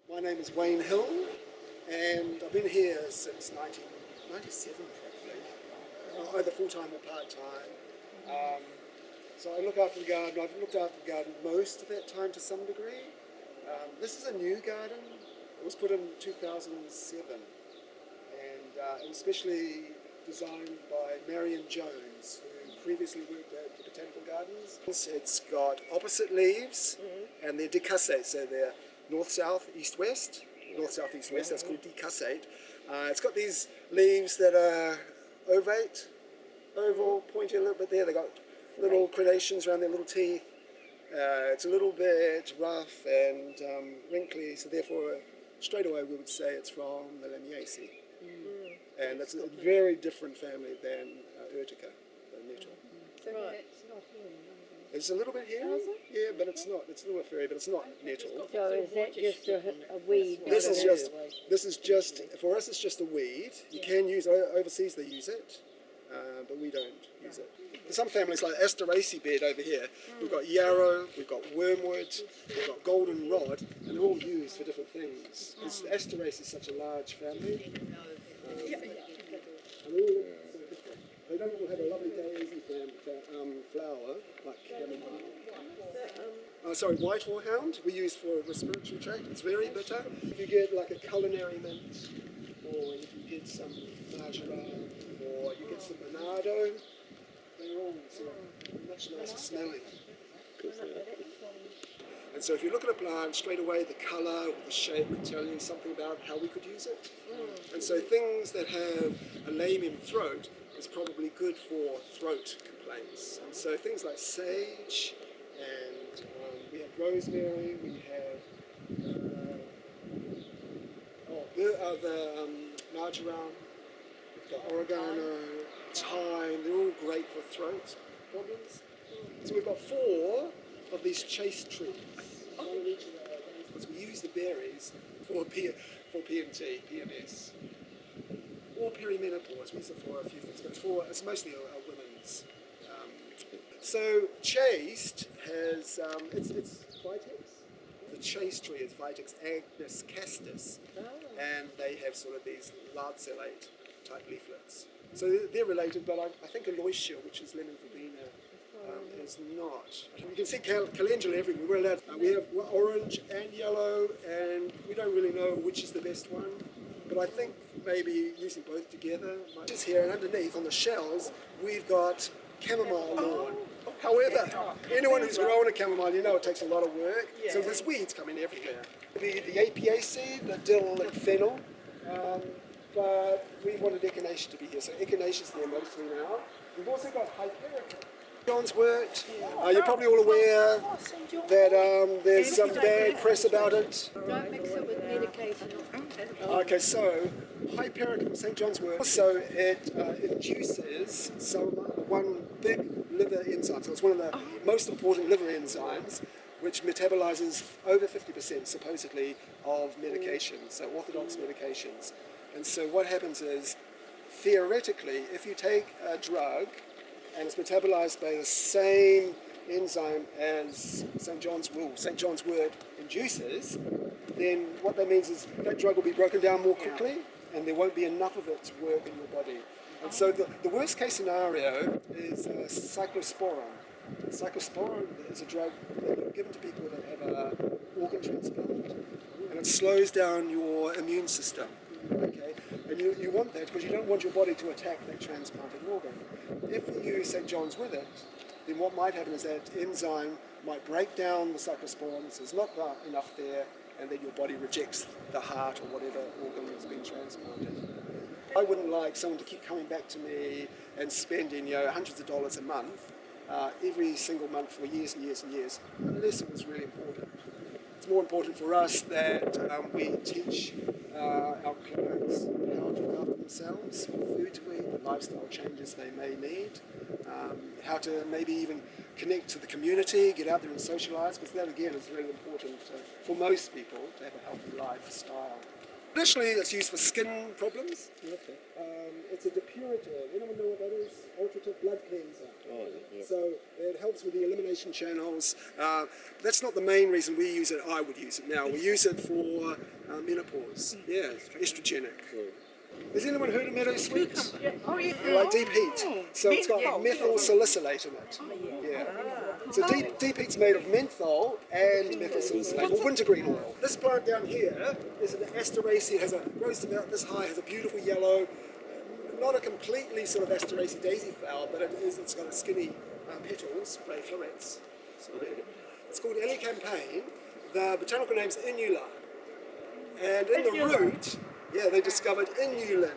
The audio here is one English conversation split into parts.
My name is WayneHill, and I've been here since 1997 probably, either full-time or part-time. So I look after the garden. I've looked after the garden most of that time to some degree. This is a new garden. It was put in 2007, and it was specially designed by Marion Jones, who previously worked at the Botanical Gardens. It's got opposite leaves, and they're decussate, so they're north-south, east-west. North-south, east-west, that's called decussate. It's got these leaves that are ovate, oval, pointy a little bit there. They've got little crenations around their little teeth. It's a little bit rough and wrinkly, so therefore straight away we would say it's from the Lamiaceae. And it's a very different family than Urtica, the nettle. So it's not here. It's a little bit hairy, yeah, but it's not. It's a little fairy, but it's not nettle. So is that just a weed? This is just for us. It's just a weed. You can use overseas. They use it, but we don't use it. Some families like Asteraceae bed over here. We've got yarrow, we've got wormwood, we've got goldenrod, and they're all used for different things. Because Asteraceae is such a large family. They don't all have a lovely daisy flower like chamomile. White horehound we use for respiratory tract. It's very bitter. If you get like a culinary mint, or if you get some marjoram, or you get some monardo, they're all sort of much nicer smelling. And so if you look at a plant, straight away the colour or the shape can tell you something about how we could use it. And so things that have a lamium throat is probably good for throat complaints. And so things like sage, and we have rosemary, we have the marjoram, we've got oregano, thyme, they're all great for throat problems. So we've got 4 of these chaste trees. One of each of because we use the berries for PMT, PMS. Or perimenopause, we use it for a few things, but it's mostly a women's. So chaste has, it's Vitex. The chaste tree is Vitex agnus castus, and they have sort of these lanceolate type leaflets. So they're related, but I think aloysia, which is lemon verbena, is not. You can see calendula everywhere. We're allowed. We have orange and yellow, and we don't really know which is the best one. But I think maybe using both together. Just here and underneath on the shells, we've got chamomile lawn. However, anyone who's grown a chamomile, you know it takes a lot of work. So there's weeds coming everywhere. The Apiaceae, the dill and fennel. But we wanted echinacea to be here, so echinacea's there mostly now. We've also got Hyperica. John's wort. You're probably all aware that there's some bad press about it. Don't mix it with medication. Okay, so Hyperica, St. John's wort. So it induces one big liver enzyme. So it's one of the most important liver enzymes, which metabolizes over 50% supposedly of medications, so orthodox medications. And so what happens is, theoretically, if you take a drug and it's metabolized by the same enzyme as St. John's wort induces, then what that means is that drug will be broken down more quickly and there won't be enough of it to work in your body. And so the worst case scenario is cyclosporin. Cyclosporin is a drug that is given to people that have an organ transplant, and it slows down your immune system. Okay, and you want that because you don't want your body to attack that transplanted organ. If you use St. John's with it, then what might happen is that enzyme might break down the cyclosporin, so there's not enough there, and then your body rejects the heart or whatever organ has been transplanted. I wouldn't like someone to keep coming back to me and spending hundreds of dollars a month, every single month for years and years and years, unless it was really important. It's more important for us that we teach our clients how to look after themselves, what food to eat, the lifestyle changes they may need, how to maybe even connect to the community, get out there and socialise, because that again is really important for most people to have a healthy lifestyle. Traditionally, it's used for skin problems. It's a depurative. Anyone know what that is? Ultrative blood cleanser. Oh, yeah. So it helps with the elimination channels. That's not the main reason we use it. I would use it now. We use it for menopause. Yeah, estrogenic. Has anyone heard of meadow sweets? Oh, yeah. Like deep heat. So it's got methyl salicylate in it. Yeah. So deep heat's made of menthol and methyl salicylate, or wintergreen oil. This plant down here is an Asteraceae. Grows about this high. Has a beautiful yellow. Not a completely sort of Asteraceae daisy flower, but it's got a skinny petals, ray florets. So it's called Elecampane. The botanical name's Inula. And in the root, they discovered inulin.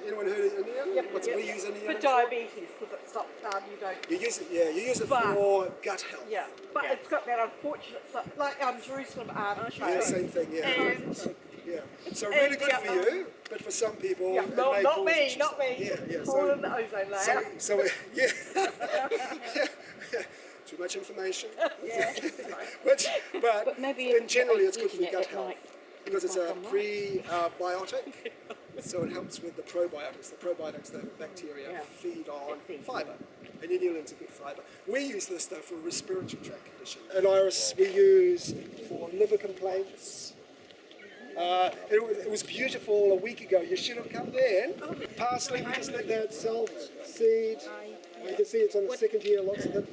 Anyone heard of inulin? Yep, We use inulin for diabetes, because it's not you don't. You use it, you use it for gut health. Yeah, but it's got that unfortunate stuff, like Jerusalem almond Yeah, tree. same thing, yeah. So really good for you, but for some people, Yeah, it not may not cause me, issues. not me. Yeah. Fall in the ozone layer. So too much information. Yeah. but maybe in generally it's good for eating it gut at health night. because it's a prebiotic. So it helps with the probiotics. The probiotics, the bacteria, feed on fibre. And inulin's a good fibre. We use this though for a respiratory tract condition. An iris we use for liver complaints. It was beautiful a week ago. You should have come then. Parsley, we just let that self-seed. You can see it's on the second year, lots of it.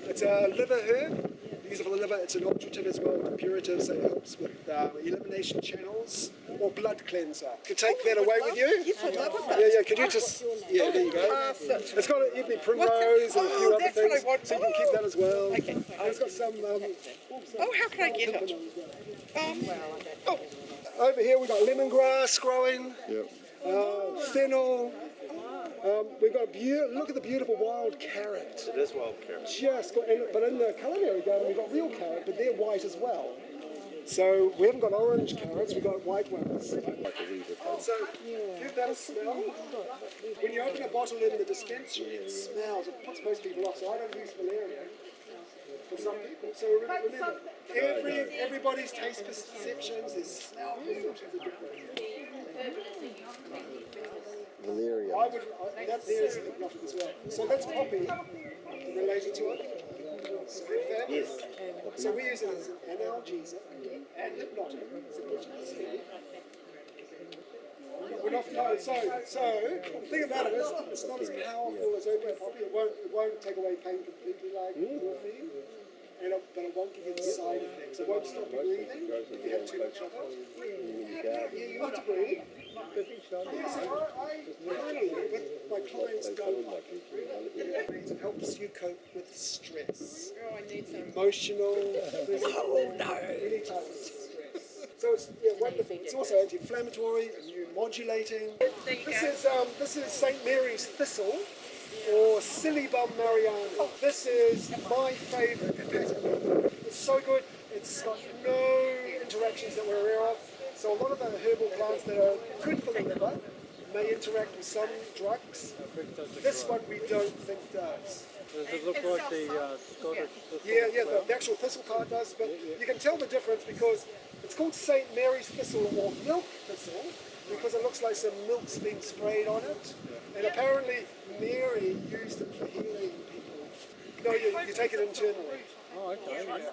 It's a liver herb. Use it for the liver. It's an ultrative as well, depurative, so it helps with elimination channels or blood cleanser. Could take that away with you? Yes, I'd love it. Yeah, could you just, there you go. It's got an ebony primrose and a few other that's what I things, want. so you can keep that as well. Okay. And it's got some, How can I get it? over here we've got lemongrass growing, fennel. We've got look at the beautiful wild carrot. It is wild carrot. But in the culinary garden we've got real carrot, but they're white as well. So we haven't got orange carrots, we've got white ones. So give that a smell. When you open a bottle in the dispensary, it smells. It puts most people off. So I don't use valerian for some people. So remember, everybody's taste perceptions, their smell perceptions are different. Valerian. That there is hypnotic as well. So that's poppy related to it. So Yes. So we use it as an analgesic and hypnotic. So the thing about it is it's not as powerful as opiate poppy. It won't take away pain completely like morphine. But it won't give you the side effects. It won't stop you breathing if you have too much of it. Yeah, you want to breathe. But my clients don't like it. It helps you cope with stress. Oh, I need some. Emotional, physical, any type of stress. So it's wonderful. It's also anti-inflammatory, immune modulating. This is St. Mary's thistle, or Silybum mariana. This is my favourite pattern. It's so good. It's got no interactions that we're aware of. So a lot of the herbal plants that are good for the liver may interact with some drugs. This one we don't think does. Does it look like the Scottish thistle? Yeah, the actual thistle card does, but you can tell the difference because it's called St. Mary's thistle or milk thistle because it looks like some milk's being sprayed on it. And apparently Mary used it for healing people. No, you take it internally. Oh, okay. Yeah.